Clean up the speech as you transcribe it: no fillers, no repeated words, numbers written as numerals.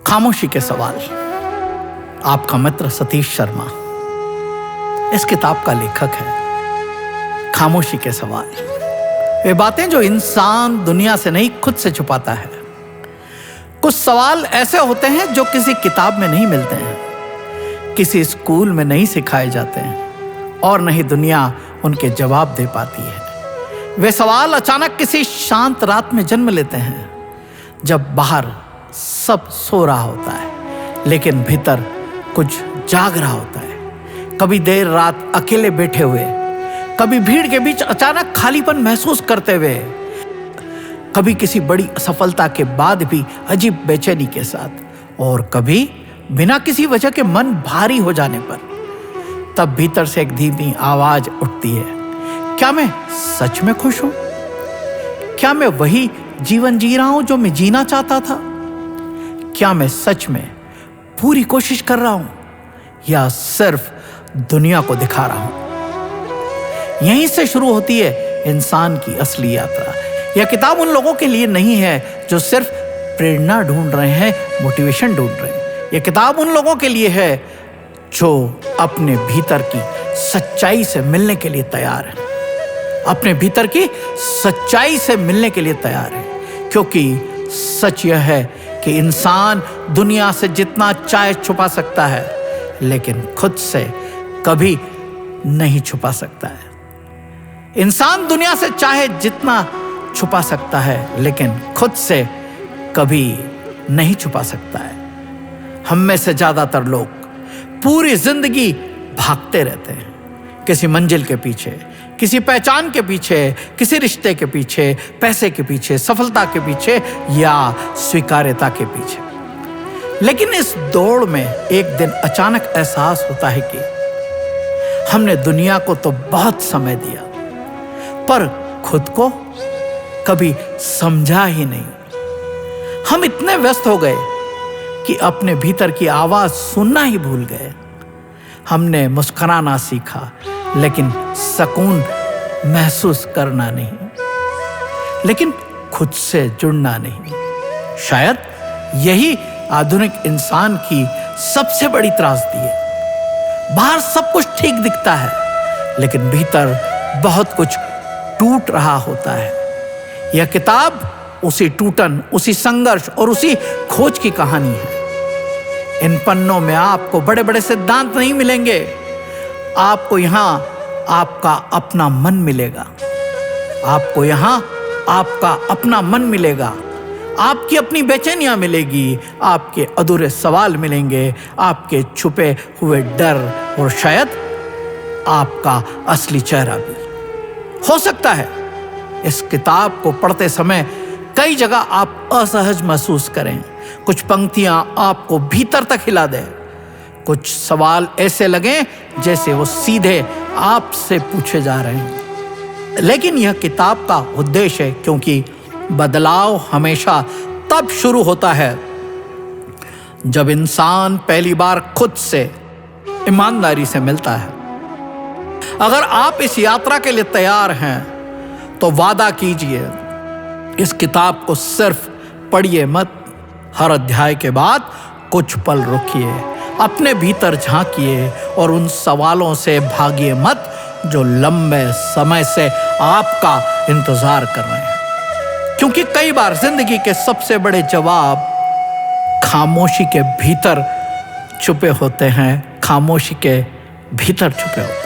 खामोशी के सवाल, आपका मित्र सतीश शर्मा इस किताब का लेखक है। खामोशी के सवाल, वे बातें जो इंसान दुनिया से नहीं खुद से छुपाता है। कुछ सवाल ऐसे होते हैं जो किसी किताब में नहीं मिलते हैं, किसी स्कूल में नहीं सिखाए जाते हैं और नहीं दुनिया उनके जवाब दे पाती है। वे सवाल अचानक किसी शांत रात में जन्म लेते हैं, जब बाहर सब सो रहा होता है लेकिन भीतर कुछ जाग रहा होता है। कभी देर रात अकेले बैठे हुए, कभी भीड़ के बीच अचानक खालीपन महसूस करते हुए, कभी किसी बड़ी सफलता के बाद भी अजीब बेचैनी के साथ, और कभी बिना किसी वजह के मन भारी हो जाने पर। तब भीतर से एक धीमी आवाज उठती है, क्या मैं सच में खुश हूं? क्या मैं वही जीवन जी रहा हूं जो मैं जीना चाहता था? क्या मैं सच में पूरी कोशिश कर रहा हूं या सिर्फ दुनिया को दिखा रहा हूं? यहीं से शुरू होती है इंसान की असली यात्रा। यह किताब उन लोगों के लिए नहीं है जो सिर्फ प्रेरणा ढूंढ रहे हैं, मोटिवेशन ढूंढ रहे हैं। यह किताब उन लोगों के लिए है जो अपने भीतर की सच्चाई से मिलने के लिए तैयार है, अपने भीतर की सच्चाई से मिलने के लिए तैयार है। क्योंकि सच यह है कि इंसान दुनिया से जितना चाहे छुपा सकता है, लेकिन खुद से कभी नहीं छुपा सकता है। इंसान दुनिया से चाहे जितना छुपा सकता है, लेकिन खुद से कभी नहीं छुपा सकता है। हम में से ज्यादातर लोग पूरी जिंदगी भागते रहते हैं, किसी मंजिल के पीछे, किसी पहचान के पीछे, किसी रिश्ते के पीछे, पैसे के पीछे, सफलता के पीछे या स्वीकार्यता के पीछे। लेकिन इस दौड़ में एक दिन अचानक एहसास होता है कि हमने दुनिया को तो बहुत समय दिया, पर खुद को कभी समझा ही नहीं। हम इतने व्यस्त हो गए कि अपने भीतर की आवाज सुनना ही भूल गए। हमने मुस्कुराना सीखा, लेकिन सुकून महसूस करना नहीं, लेकिन खुद से जुड़ना नहीं। शायद यही आधुनिक इंसान की सबसे बड़ी त्रासदी है। बाहर सब कुछ ठीक दिखता है, लेकिन भीतर बहुत कुछ टूट रहा होता है। यह किताब उसी टूटन, उसी संघर्ष और उसी खोज की कहानी है। इन पन्नों में आपको बड़े बड़े सिद्धांत नहीं मिलेंगे, आपको यहां आपका अपना मन मिलेगा। आपको यहां आपका अपना मन मिलेगा, आपकी अपनी बेचैनियां मिलेगी, आपके अधूरे सवाल मिलेंगे, आपके छुपे हुए डर और शायद आपका असली चेहरा भी। हो सकता है इस किताब को पढ़ते समय कई जगह आप असहज महसूस करें, कुछ पंक्तियां आपको भीतर तक हिला दें, कुछ सवाल ऐसे लगे जैसे वो सीधे आपसे पूछे जा रहे हैं। लेकिन यह किताब का उद्देश्य है, क्योंकि बदलाव हमेशा तब शुरू होता है जब इंसान पहली बार खुद से ईमानदारी से मिलता है। अगर आप इस यात्रा के लिए तैयार हैं तो वादा कीजिए, इस किताब को सिर्फ पढ़िए मत, हर अध्याय के बाद कुछ पल रुकिए, अपने भीतर झांकिए और उन सवालों से भागिए मत जो लंबे समय से आपका इंतजार कर रहे हैं। क्योंकि कई बार जिंदगी के सबसे बड़े जवाब खामोशी के भीतर छुपे होते हैं, खामोशी के भीतर छुपे होते हैं।